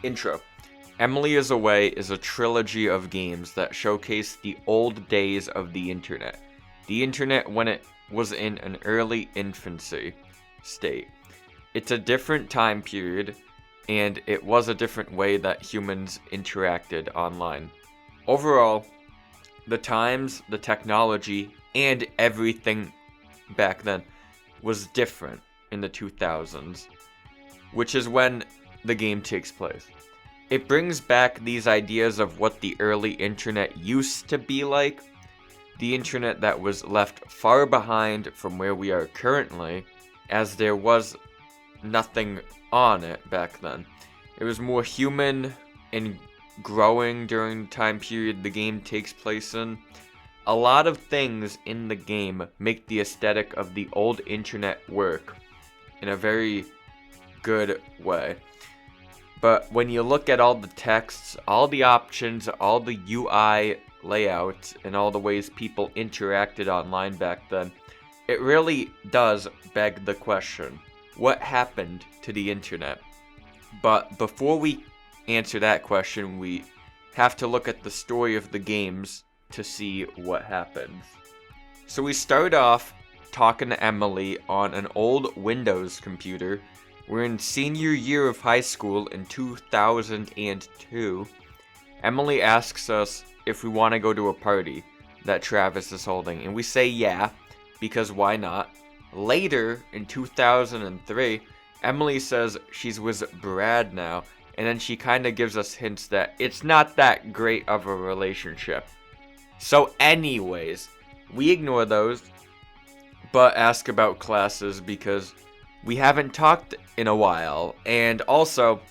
Intro. Emily Is Away is a trilogy of games that showcase the old days of the internet. The internet when it was in an early infancy state. It's a different time period, and it was a different way that humans interacted online. Overall, the times, the technology, and everything back then was different in the 2000s, which is when the game takes place. It brings back these ideas of what the early internet used to be like, the internet that was left far behind from where we are currently, as there was nothing on it back then. It was more human and growing during the time period the game takes place in. A lot of things in the game make the aesthetic of the old internet work in a very good way. But when you look at all the texts, all the options, all the UI layouts, and all the ways people interacted online back then, it really does beg the question, what happened to the internet? But before we answer that question, we have to look at the story of the games to see what happens. So we start off talking to Emily on an old Windows computer. We're in senior year of high school in 2002. Emily asks us if we want to go to a party that Travis is holding, and we say yeah, because why not? Later, in 2003, Emily says she's with Brad now, and then she kind of gives us hints that it's not that great of a relationship. So anyways, we ignore those, but ask about classes because we haven't talked in a while, and also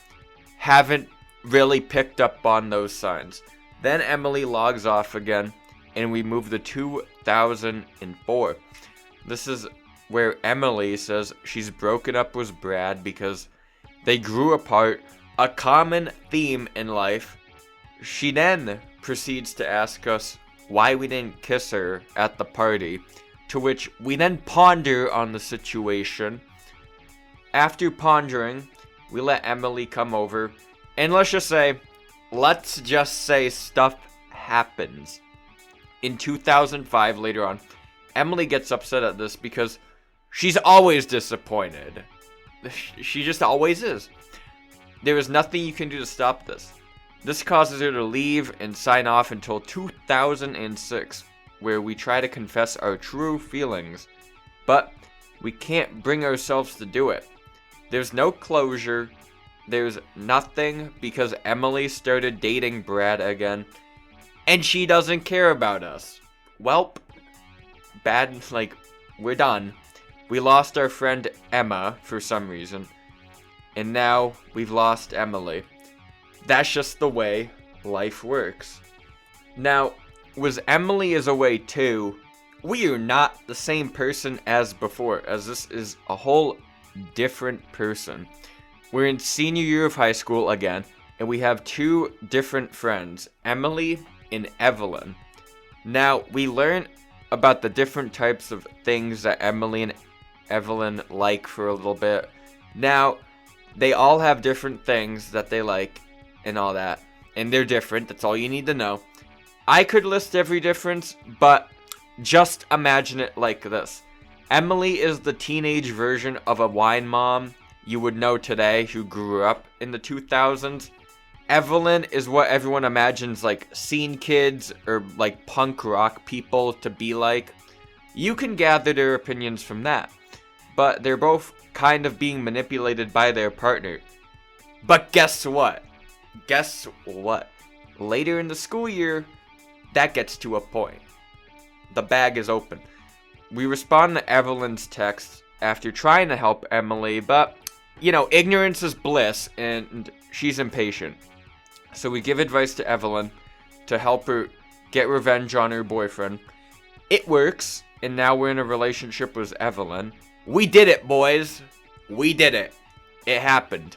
haven't really picked up on those signs. Then Emily logs off again, and we move to 2004. This is where Emily says she's broken up with Brad because they grew apart, a common theme in life. She then proceeds to ask us why we didn't kiss her at the party, to which we then ponder on the situation. After pondering, we let Emily come over, and let's just say stuff happens. In 2005, later on, Emily gets upset at this because she's always disappointed. She just always is. There is nothing you can do to stop this. This causes her to leave and sign off until 2006, where we try to confess our true feelings, but we can't bring ourselves to do it. There's no closure, there's nothing, because Emily started dating Brad again, and she doesn't care about us. Welp, we're done. We lost our friend Emma for some reason, and now we've lost Emily. That's just the way life works. Now, was Emily Is Away too? We are not the same person as before, as this is a whole different person. We're in senior year of high school again, and we have two different friends, Emily and Evelyn. Now, we learn about the different types of things that Emily and Evelyn like for a little bit. Now, they all have different things that they like and all that, and they're different. That's all you need to know. I could list every difference, but just imagine it like this. Emily is the teenage version of a wine mom you would know today who grew up in the 2000s. Evelyn is what everyone imagines like scene kids or like punk rock people to be like. You can gather their opinions from that, but they're both kind of being manipulated by their partner. But guess what? Later in the school year, that gets to a point. The bag is open. We respond to Evelyn's text after trying to help Emily, but, ignorance is bliss, and she's impatient. So we give advice to Evelyn to help her get revenge on her boyfriend. It works, and now we're in a relationship with Evelyn. We did it, boys. We did it. It happened.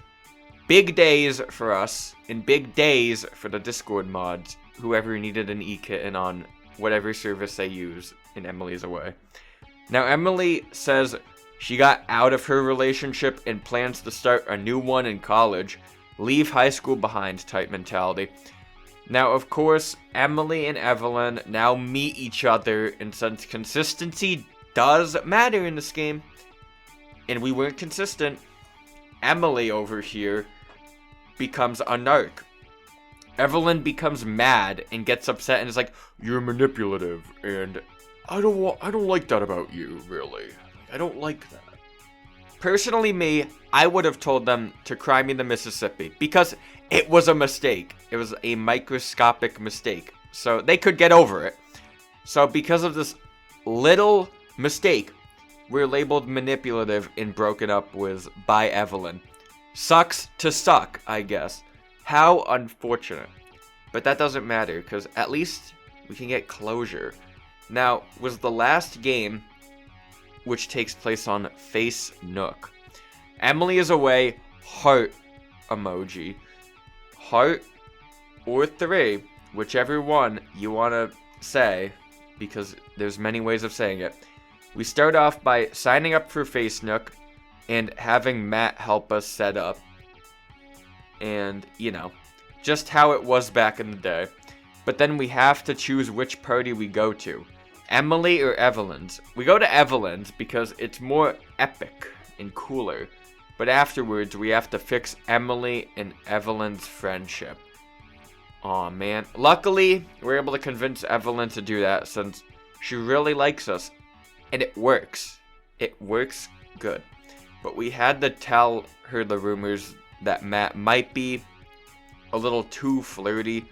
Big days for us, and big days for the Discord mods, whoever needed an e-kitten on whatever service they use in Emily Is Away. Now, Emily says she got out of her relationship and plans to start a new one in college. leave high school behind type mentality. Now, of course, Emily and Evelyn now meet each other, and since consistency does matter in this game, and we weren't consistent, Emily over here becomes a narc. Evelyn becomes mad and gets upset and is like, "You're manipulative, and I don't like that about you, really. I don't like that." Personally, I would have told them to cry me the Mississippi, because it was a mistake. It was a microscopic mistake, so they could get over it. So because of this little mistake, we're labeled manipulative and broken up with by Evelyn. Sucks to suck, I guess. How unfortunate. But that doesn't matter, because at least we can get closure. Now, was the last game, which takes place on Face Nook. Emily Is Away, heart emoji. Heart or 3, whichever one you want to say, because there's many ways of saying it. We start off by signing up for Face Nook and having Matt help us set up. And, just how it was back in the day. But then we have to choose which party we go to. Emily or Evelyn's. We go to Evelyn's because it's more epic and cooler. But afterwards, we have to fix Emily and Evelyn's friendship. Aw, man. Luckily, we're able to convince Evelyn to do that since she really likes us. And it works. It works good. But we had to tell her the rumors that Matt might be a little too flirty.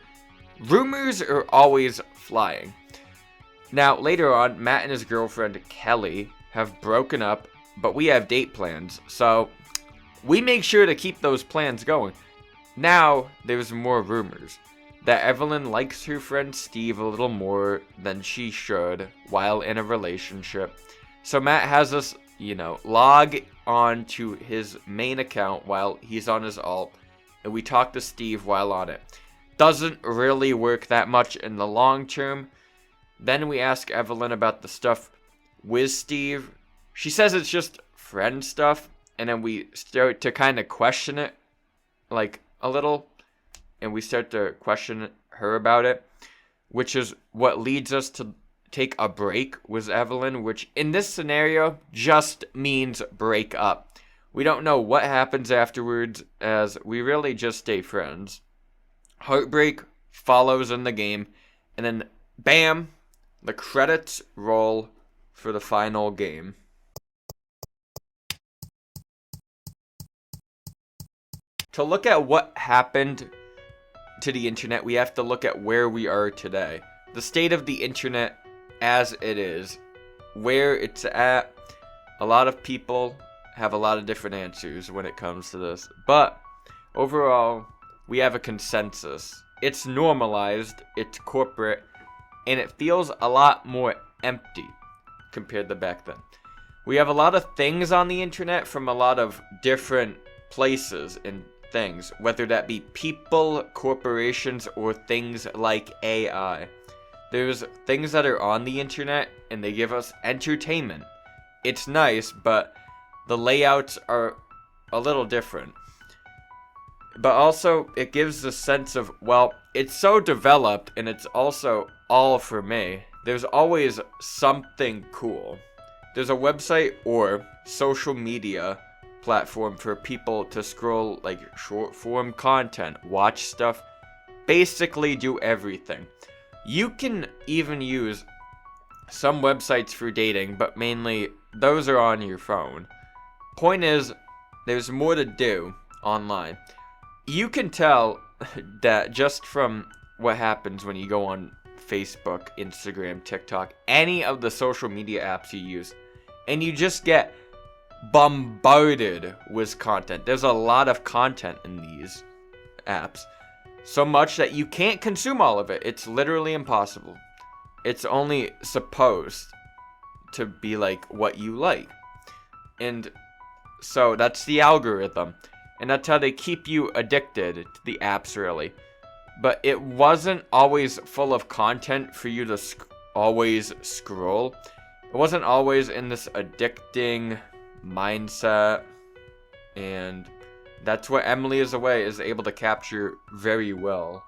Rumors are always flying. Now, later on, Matt and his girlfriend, Kelly, have broken up, but we have date plans, so we make sure to keep those plans going. Now, there's more rumors that Evelyn likes her friend Steve a little more than she should while in a relationship. So Matt has us, log on to his main account while he's on his alt, and we talk to Steve while on it. Doesn't really work that much in the long term. Then we ask Evelyn about the stuff with Steve. She says it's just friend stuff, and then we start to kind of question it, like, a little, and we start to question her about it, which is what leads us to take a break with Evelyn, which in this scenario just means break up. We don't know what happens afterwards, as we really just stay friends. Heartbreak follows in the game, and then bam, the credits roll for the final game. To look at what happened to the internet, we have to look at where we are today. The state of the internet as it is, where it's at. A lot of people have a lot of different answers when it comes to this, but overall, we have a consensus. It's normalized, it's corporate, and it feels a lot more empty compared to back then. We have a lot of things on the internet from a lot of different places and things, whether that be people, corporations, or things like AI. There's things that are on the internet and they give us entertainment. It's nice, but the layouts are a little different. But also, it gives the sense of, well, it's so developed and it's also all for me. There's always something cool. There's a website or social media platform for people to scroll like short form content, watch stuff, basically do everything. You can even use some websites for dating, but mainly those are on your phone. Point is, there's more to do online. You can tell that just from what happens when you go on Facebook, Instagram, TikTok, any of the social media apps you use, and you just get bombarded with content. There's a lot of content in these apps. So much that you can't consume all of it. It's literally impossible. It's only supposed to be like what you like. And so that's the algorithm. And that's how they keep you addicted to the apps, really. But it wasn't always full of content for you to always scroll. It wasn't always in this addicting mindset. And That's what Emily Is Away is able to capture very well.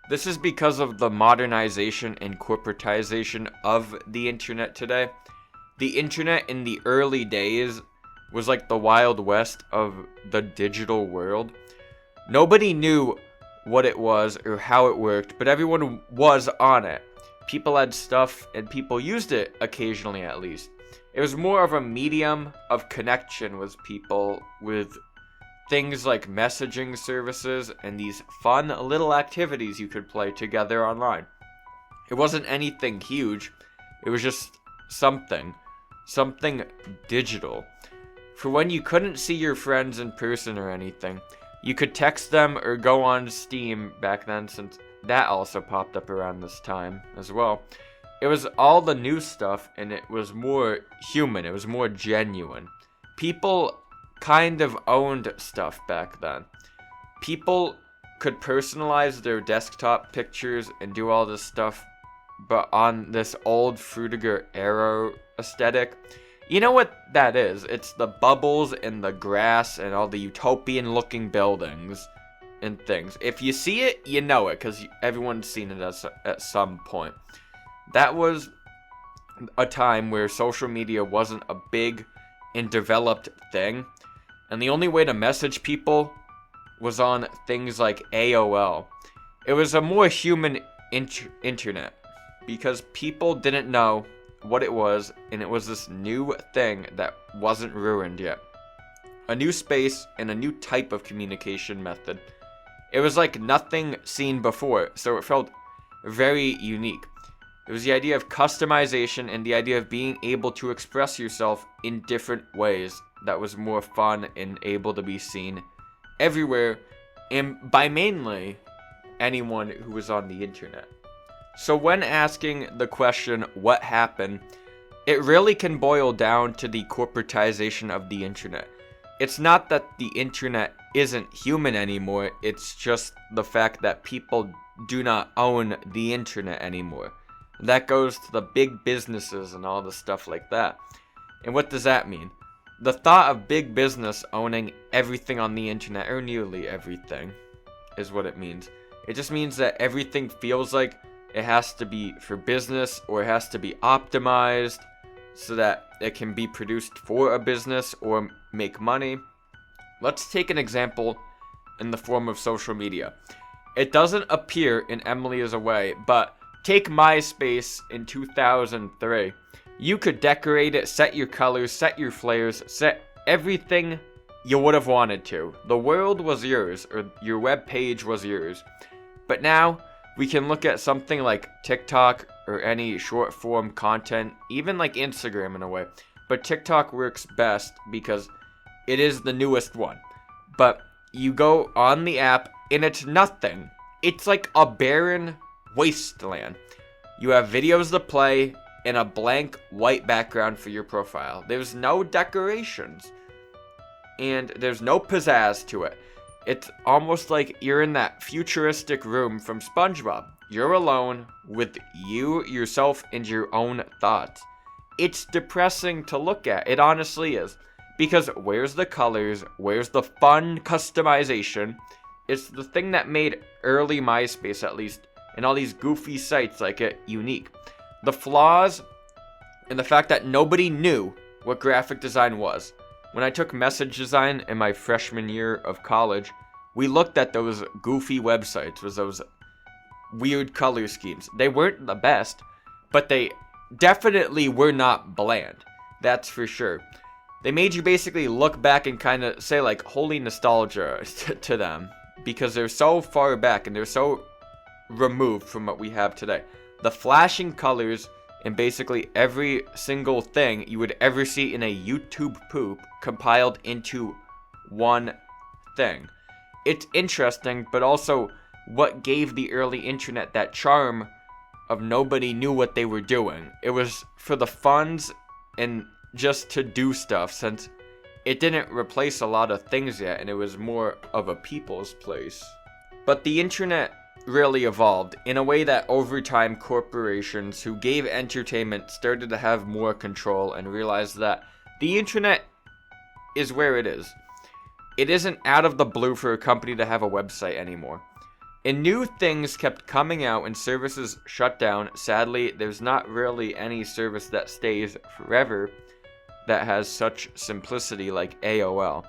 This is because of the modernization and corporatization of the internet today. The internet in the early days was like the Wild West of the digital world. Nobody knew what it was or how it worked, but everyone was on it. People had stuff and people used it occasionally at least. It was more of a medium of connection with people, with things like messaging services and these fun little activities you could play together online. It wasn't anything huge, it was just something digital. For when you couldn't see your friends in person or anything, you could text them or go on Steam back then, since that also popped up around this time as well. It was all the new stuff, and it was more human, it was more genuine. People kind of owned stuff back then. People could personalize their desktop pictures and do all this stuff, but on this old Frutiger Arrow aesthetic. You know what that is? It's the bubbles and the grass and all the utopian looking buildings and things. If you see it, you know it, because everyone's seen it at some point. That was a time where social media wasn't a big and developed thing, and the only way to message people was on things like AOL. It was a more human internet, because people didn't know what it was, and it was this new thing that wasn't ruined yet. A new space and a new type of communication method. It was like nothing seen before, so it felt very unique. It was the idea of customization and the idea of being able to express yourself in different ways that was more fun and able to be seen everywhere, and by mainly anyone who was on the internet. So when asking the question, what happened, it really can boil down to the corporatization of the internet. It's not that the internet isn't human anymore, it's just the fact that people do not own the internet anymore. That goes to the big businesses and all the stuff like that. And what does that mean? The thought of big business owning everything on the internet, or nearly everything, is what it means. It just means that everything feels like it has to be for business, or it has to be optimized so that it can be produced for a business or make money. Let's take an example in the form of social media. It doesn't appear in Emily Is Away, but take MySpace in 2003. You could decorate it, set your colors, set your flares, set everything you would have wanted to. The world was yours, or your web page was yours. But now, we can look at something like TikTok or any short form content, even like Instagram in a way. But TikTok works best because it is the newest one. But you go on the app and it's nothing. It's like a barren wasteland. You have videos to play and a blank white background for your profile. There's no decorations. And there's no pizzazz to it. It's almost like you're in that futuristic room from SpongeBob. You're alone with you, yourself, and your own thoughts. It's depressing to look at. It honestly is. Because where's the colors? Where's the fun customization? It's the thing that made early MySpace, at least, and all these goofy sites like it unique. The flaws and the fact that nobody knew what graphic design was. When I took message design in my freshman year of college, we looked at those goofy websites with those weird color schemes. They weren't the best, but they definitely were not bland. That's for sure. They made you basically look back and kind of say like holy nostalgia to them, because they're so far back and they're so removed from what we have today. The flashing colors and basically every single thing you would ever see in a YouTube poop compiled into one thing. It's interesting, but also what gave the early internet that charm of nobody knew what they were doing. It was for the funds and just to do stuff, since it didn't replace a lot of things yet, and it was more of a people's place. But the internet really evolved in a way that over time corporations who gave entertainment started to have more control and realized that the internet is where it is. It isn't out of the blue for a company to have a website anymore. And new things kept coming out and services shut down. Sadly, there's not really any service that stays forever that has such simplicity like AOL.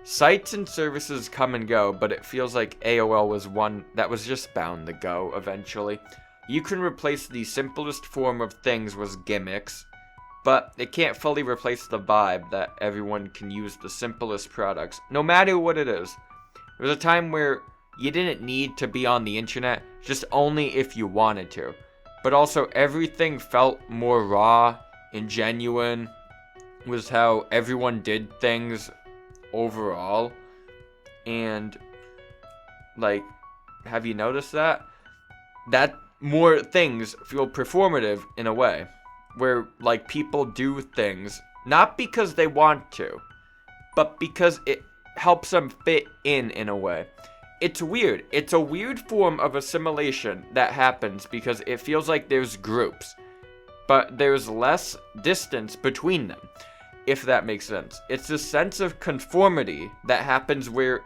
Sites and services come and go, but it feels like AOL was one that was just bound to go eventually. You can replace the simplest form of things with gimmicks, but it can't fully replace the vibe that everyone can use the simplest products, no matter what it is. There was a time where you didn't need to be on the internet, just only if you wanted to. But also, everything felt more raw and genuine, was how everyone did things overall. And, like, have you noticed that? That more things feel performative in a way, where, like, people do things, not because they want to, but because it helps them fit in a way. It's weird. It's a weird form of assimilation that happens because it feels like there's groups, but there's less distance between them, if that makes sense. It's this sense of conformity that happens where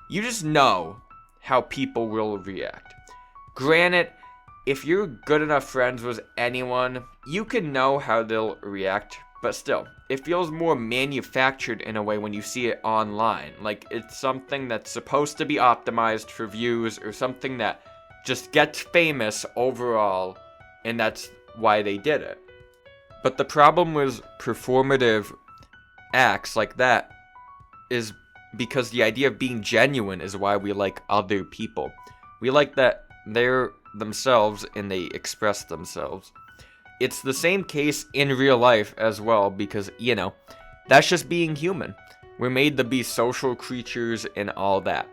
you just know how people will react. Granted, if you're good enough friends with anyone, you can know how they'll react, but still, it feels more manufactured in a way when you see it online. Like, it's something that's supposed to be optimized for views, or something that just gets famous overall, and that's why they did it. But the problem with performative acts like that is because the idea of being genuine is why we like other people. We like that they're themselves and they express themselves. It's the same case in real life as well, because, you know, that's just being human. We're made to be social creatures and all that.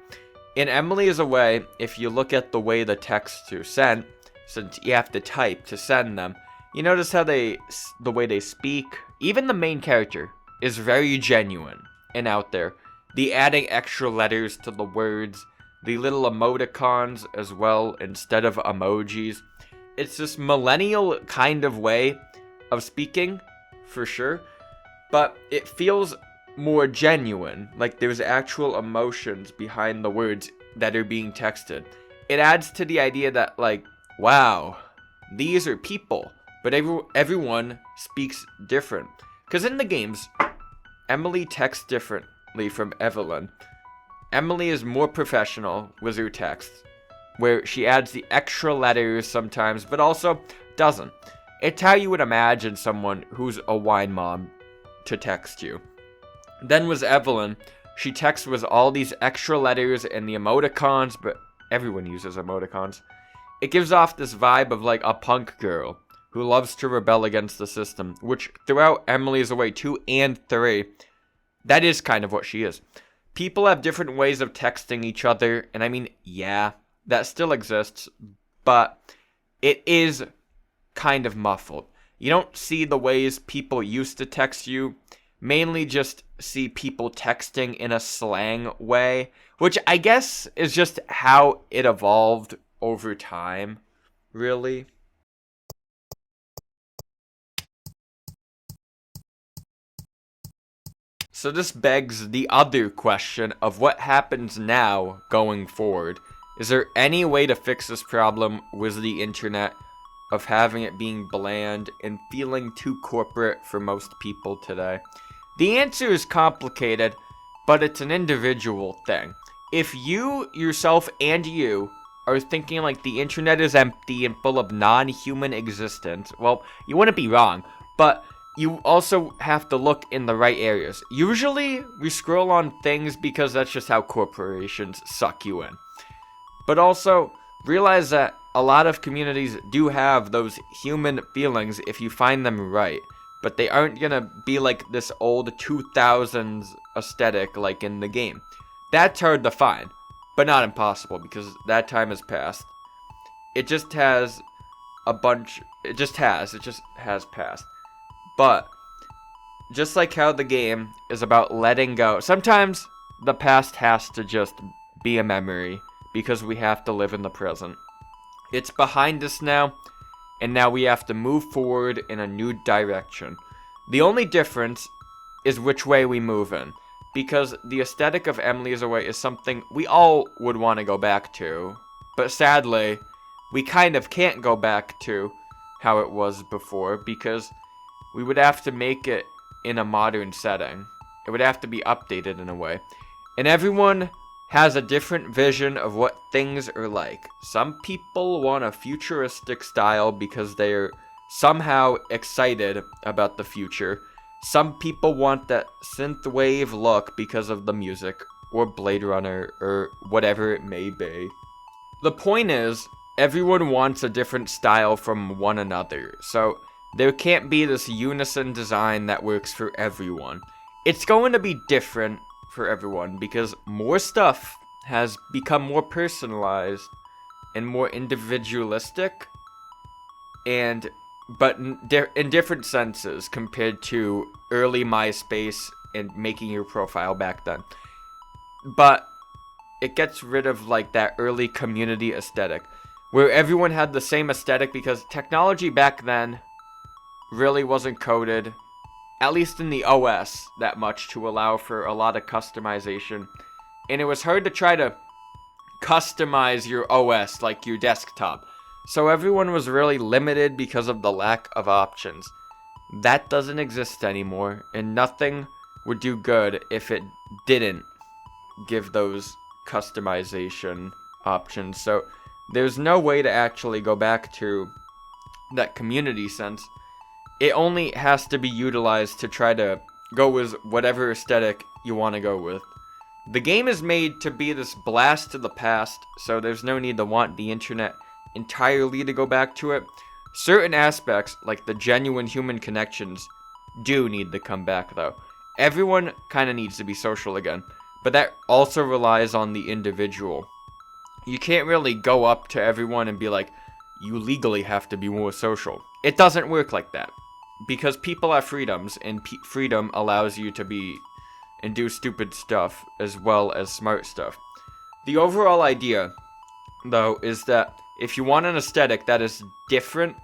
In Emily Is Away, if you look at the way the texts are sent, since you have to type to send them, you notice how the way they speak, even the main character, is very genuine and out there. The adding extra letters to the words, the little emoticons as well instead of emojis. It's this millennial kind of way of speaking, for sure, but it feels more genuine, like there's actual emotions behind the words that are being texted. It adds to the idea that, like, wow, these are people, but everyone speaks different. Because in the games, Emily texts differently from Evelyn. Emily is more professional with her texts, where she adds the extra letters sometimes, but also doesn't. It's how you would imagine someone who's a wine mom to text you. Then with Evelyn, she texts with all these extra letters and the emoticons, but everyone uses emoticons. It gives off this vibe of like a punk girl who loves to rebel against the system, which throughout Emily Is Away 2 and 3, that is kind of what she is. People have different ways of texting each other, and I mean, yeah, that still exists, but it is kind of muffled. You don't see the ways people used to text you, mainly just see people texting in a slang way, which I guess is just how it evolved over time, really. So this begs the other question of what happens now going forward. Is there any way to fix this problem with the internet of having it being bland and feeling too corporate for most people today? The answer is complicated, but it's an individual thing. If you, yourself, and you are thinking like the internet is empty and full of non-human existence, well, you wouldn't be wrong, but you also have to look in the right areas. Usually, we scroll on things because that's just how corporations suck you in. But also, realize that a lot of communities do have those human feelings if you find them right. But they aren't gonna be like this old 2000s aesthetic like in the game. That's hard to find, but not impossible because that time has passed. It just has passed. But, just like how the game is about letting go, sometimes the past has to just be a memory because we have to live in the present. It's behind us now, and now we have to move forward in a new direction. The only difference is which way we move in. because the aesthetic of Emily Is Away is something we all would want to go back to. But sadly, we kind of can't go back to how it was before because we would have to make it in a modern setting. It would have to be updated in a way. And everyone has a different vision of what things are like. Some people want a futuristic style because they're somehow excited about the future. Some people want that synthwave look because of the music, or Blade Runner, or whatever it may be. The point is, everyone wants a different style from one another, so there can't be this unison design that works for everyone. It's going to be different for everyone because more stuff has become more personalized and more individualistic, but in different senses compared to early MySpace and making your profile back then. But it gets rid of like that early community aesthetic where everyone had the same aesthetic because technology back then really wasn't coded, at least in the OS, that much to allow for a lot of customization. And it was hard to try to customize your OS, like your desktop. So everyone was really limited because of the lack of options. That doesn't exist anymore, and nothing would do good if it didn't give those customization options. So there's no way to actually go back to that community sense. It only has to be utilized to try to go with whatever aesthetic you want to go with. The game is made to be this blast to the past, so there's no need to want the internet entirely to go back to it. Certain aspects, like the genuine human connections, do need to come back though. Everyone kind of needs to be social again, but that also relies on the individual. You can't really go up to everyone and be like, you legally have to be more social. It doesn't work like that. Because people have freedoms, and freedom allows you to be and do stupid stuff as well as smart stuff. The overall idea, though, is that if you want an aesthetic that is different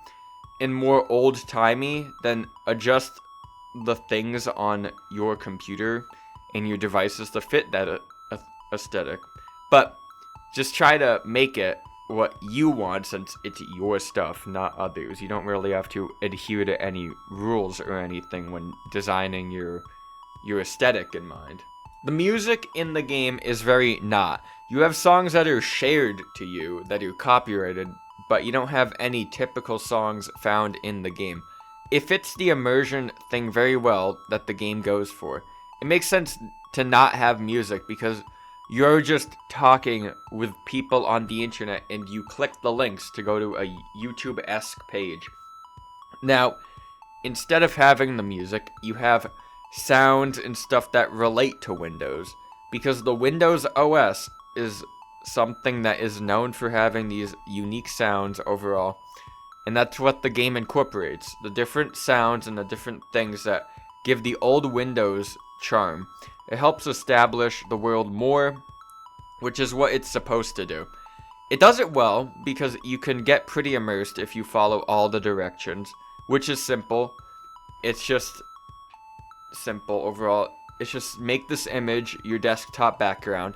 and more old-timey, then adjust the things on your computer and your devices to fit that aesthetic. But just try to make it what you want since it's your stuff, not others. You don't really have to adhere to any rules or anything when designing your aesthetic in mind. The music in the game is very not. You have songs that are shared to you, that are copyrighted, but you don't have any typical songs found in the game. It fits the immersion thing very well that the game goes for. It makes sense to not have music because you're just talking with people on the internet and you click the links to go to a YouTube-esque page. Now, instead of having the music, you have sounds and stuff that relate to Windows, because the Windows OS is something that is known for having these unique sounds overall, and that's what the game incorporates, the different sounds and the different things that give the old Windows charm. It helps establish the world more, which is what it's supposed to do. It does it well because you can get pretty immersed if you follow all the directions, which is simple. It's just simple overall. It's just make this image your desktop background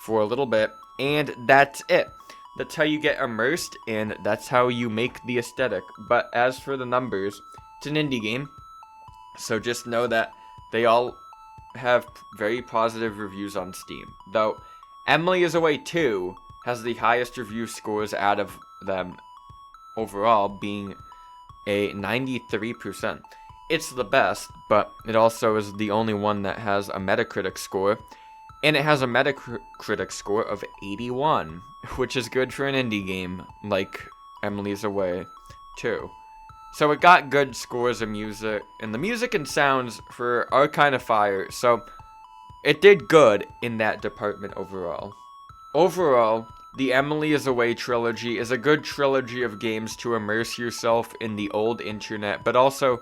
for a little bit, and that's it. That's how you get immersed, and that's how you make the aesthetic. But as for the numbers, it's an indie game, so just know that they all have very positive reviews on Steam. Though Emily Is Away 2 has the highest review scores out of them overall, being a 93%. It's the best, but it also is the only one that has a Metacritic score, and it has a Metacritic score of 81, which is good for an indie game like Emily Is Away 2. So it got good scores of music, and the music and sounds are kind of fire, so it did good in that department overall. Overall, the Emily Is Away trilogy is a good trilogy of games to immerse yourself in the old internet, but also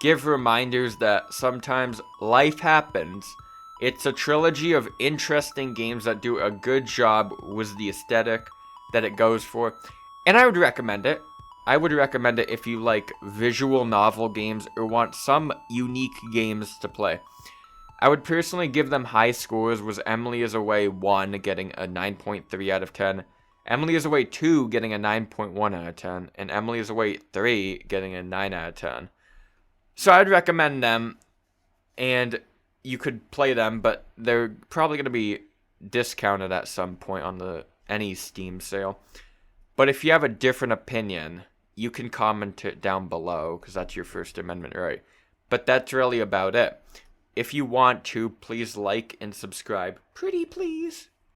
give reminders that sometimes life happens. It's a trilogy of interesting games that do a good job with the aesthetic that it goes for, and I would recommend it. I would recommend it if you like visual novel games or want some unique games to play. I would personally give them high scores. Was Emily Is Away 1 getting a 9.3 out of 10, Emily Is Away 2 getting a 9.1 out of 10, and Emily Is Away 3 getting a 9 out of 10. So I'd recommend them, and you could play them, but they're probably going to be discounted at some point on any Steam sale. But if you have a different opinion, you can comment it down below, because that's your First Amendment right. But that's really about it. If you want to, please like and subscribe. Pretty please.